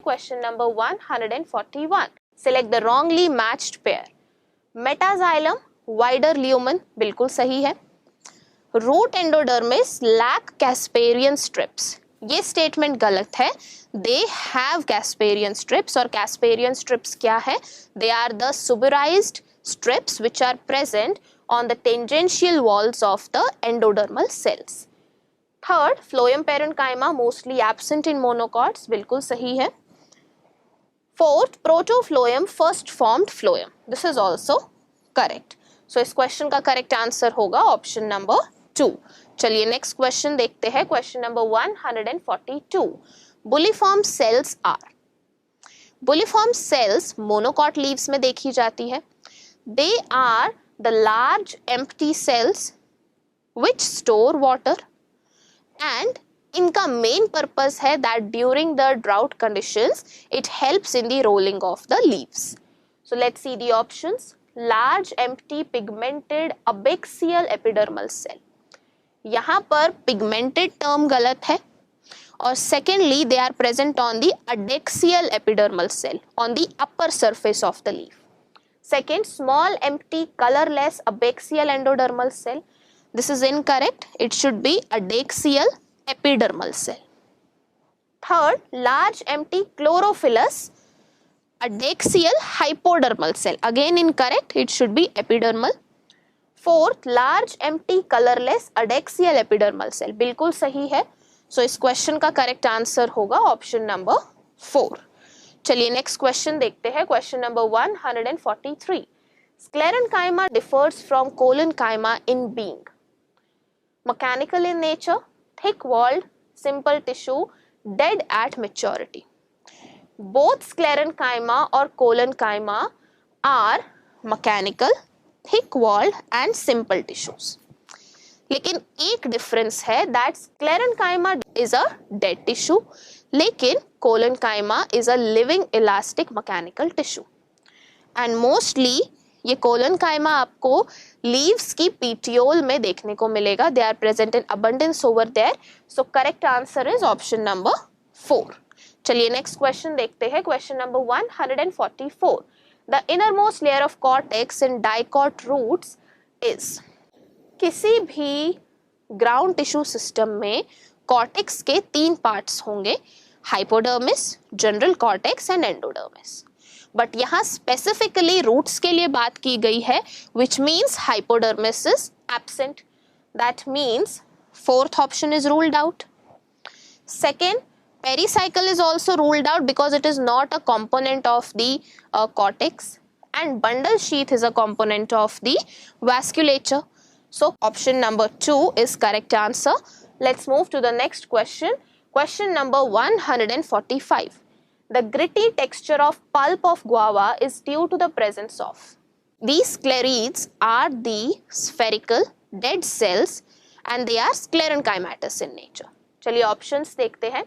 Question number 141. Select the wrongly matched pair. Metaxylem, wider lumen बिल्कुल सही है. Root endodermis lack Casparian strips, ये statement गलत है. दे हैव कैस्पेरियन स्ट्रिप्स, और कैस्पेरियन स्ट्रिप्स क्या है? They are the suberised strips which are present on the tangential walls of the endodermal cells. Third, phloem parenchyma mostly absent in monocots, बिल्कुल सही है. Fourth, protophlloem first formed phloem, this is also correct. So इस question का correct answer होगा option number 2. चलिए next question देखते हैं. Question number 142. Bulliform cells are. Bulliform cells monocot leaves में देखी जाती है. They are the large empty cells which store water, and इनका main purpose है that during the drought conditions it helps in the rolling of the leaves. So let's see the options. Large empty pigmented abaxial epidermal cell. यहाँ पर pigmented term गलत है, और secondly they are present on the adaxial epidermal cell on the upper surface of the leaf. Second, small empty colorless abaxial endodermal cell. This is incorrect. It should be adaxial epidermal cell. Third, large empty chlorophyllous adaxial hypodermal cell. Again incorrect. It should be epidermal. Fourth, large empty colorless adaxial epidermal cell. बिल्कुल सही है. So इस question का correct answer होगा option number 4. चलिए next question देखते हैं. Question number 143. Sclerenchyma differs from collenchyma in being mechanical in nature, thick-walled, simple tissue, dead at maturity. Both sclerenchyma और collenchyma are mechanical, thick-walled and simple tissues. लेकिन एक difference है that sclerenchyma is a dead tissue, लेकिन collenchyma is a living elastic mechanical tissue. And mostly ये collenchyma आपको leaves की petiole में देखने को मिलेगा. They are present in abundance over there. So correct answer is option number 4. चलिए next question देखते हैं. Question number 144. The innermost layer of cortex in dicot roots is. किसी भी ग्राउंड टिश्यू सिस्टम में कॉर्टेक्स के 3 पार्ट्स होंगे, hypodermis, general cortex and endodermis. But यहाँ specifically roots के लिए बात की गई है, which means hypodermis is absent. That means fourth option is ruled out. Second, pericycle is also ruled out because it is not a component of the cortex, and bundle sheath is a component of the vasculature. So option number 2 is correct answer. Let's move to the next question. Question number 145. The gritty texture of pulp of guava is due to the presence of. These sclerids are the spherical dead cells and they are sclerenchymatous in nature. चलिए options देखते हैं.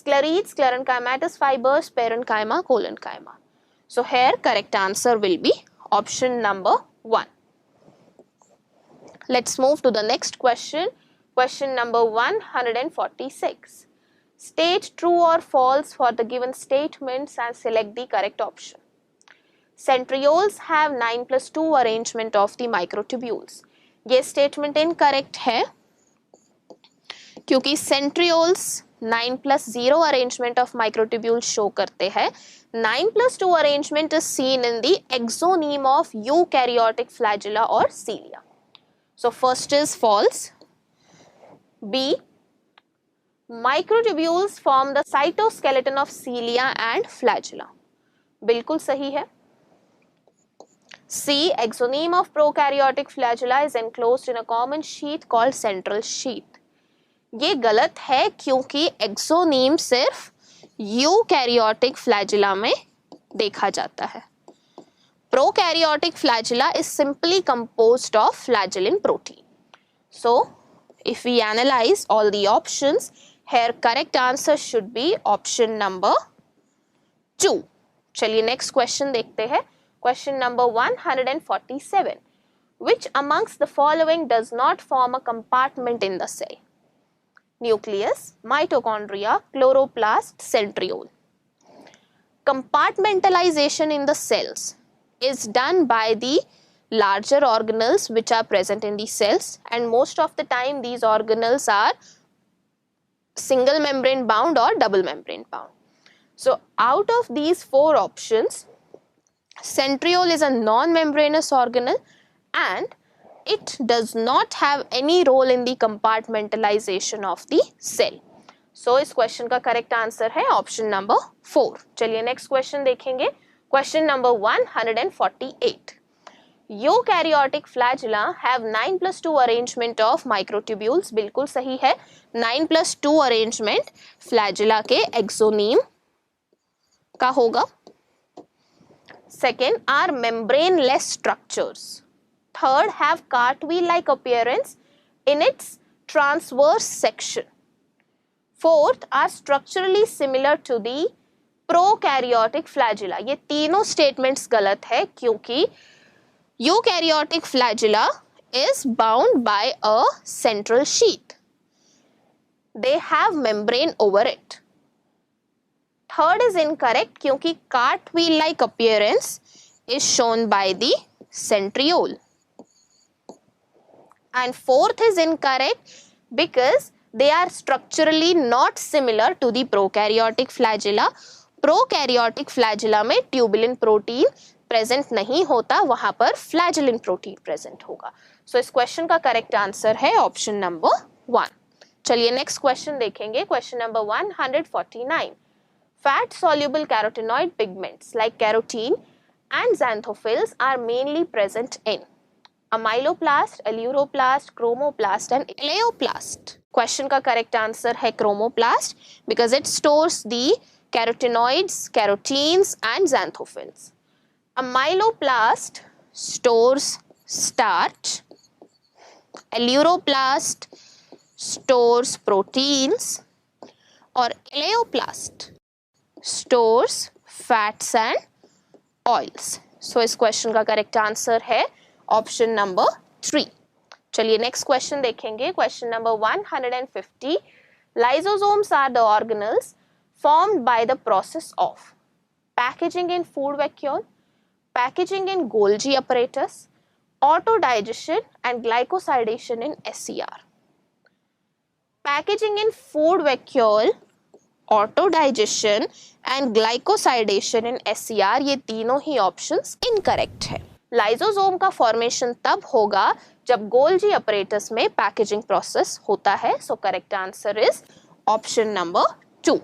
Sclerids, sclerenchymatous fibers, parenchyma, collenchyma. So here correct answer will be option number 1. Let's move to the next question. Question number 146. State true or false for the given statements and select the correct option. Centrioles have 9+2 arrangement of the microtubules. ये statement incorrect है क्योंकि centrioles 9+0 arrangement of microtubules show करते हैं. 9+2 arrangement is seen in the exoneme of eukaryotic flagella or cilia. So first is false. B, microtubules form the cytoskeleton of cilia and flagella. बिल्कुल सही है. C, exoneme of prokaryotic flagella is enclosed in a common sheath called central sheath. ये गलत है क्योंकि exoneme सिर्फ eukaryotic flagella में देखा जाता है. Prokaryotic flagella is simply composed of flagellin protein. So, if we analyze all the options, here correct answer should be option number 2. चलिए next question देखते हैं. Question number 147. Which amongst the following does not form a compartment in the cell? Nucleus, mitochondria, chloroplast, centriole. Compartmentalization in the cells is done by the larger organelles which are present in the cells, and most of the time these organelles are single membrane bound or double membrane bound. So out of these four options, centriole is a non-membranous organelle and it does not have any role in the compartmentalization of the cell. So इस question का correct answer है option number 4. चलिए next question देखेंगे. Question number 148. Eukaryotic flagella have 9+2 arrangement of microtubules. बिल्कुल सही है. 9+2 arrangement flagella के axoneme का होगा. Second, are membrane-less structures. Third, have cartwheel-like appearance in its transverse section. Fourth, are structurally similar to the prokaryotic flagella. ये तीनों statements गलत है क्योंकि eukaryotic flagella is bound by a central sheath. They have membrane over it. Third is incorrect क्योंकि cartwheel-like appearance is shown by the centriole. And fourth is incorrect because they are structurally not similar to the prokaryotic flagella. Prokaryotic flagella में tubulin protein present नहीं होता, वहां पर flagellin protein present होगा. So इस question का correct answer है option number 1. चलिए नेक्स्ट क्वेश्चन देखेंगे. Question number 149. Fat soluble carotenoid pigments like carotene and xanthophylls are mainly present in amyloplast, aleuroplast, chromoplast and eleoplast. Question का correct answer है chromoplast because it stores the carotenoids, carotenes and xanthophylls. Amyloplast stores starch. Aleuroplast stores proteins और eleoplast stores fats and oils. So इस question का correct answer है option number 3. चलिए next question देखेंगे. Question number 150. Lysosomes are the organelles formed by the process of packaging in food vacuole, packaging in Golgi apparatus, autodigestion and glycosidation in SCR. Packaging in food vacuole, autodigestion and glycosidation in SCR, ये तीनों ही options incorrect है. Lysosome का formation तब होगा जब Golgi apparatus में packaging process होता है. So correct answer is option number 2.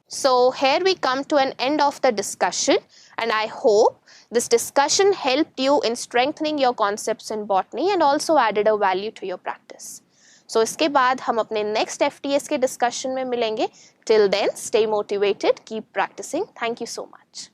So here we come to an end of the discussion and I hope this discussion helped you in strengthening your concepts in botany and also added a value to your practice. So इसके बाद हम अपने next FTS के discussion में मिलेंगे. Till then, stay motivated, keep practicing. Thank you so much.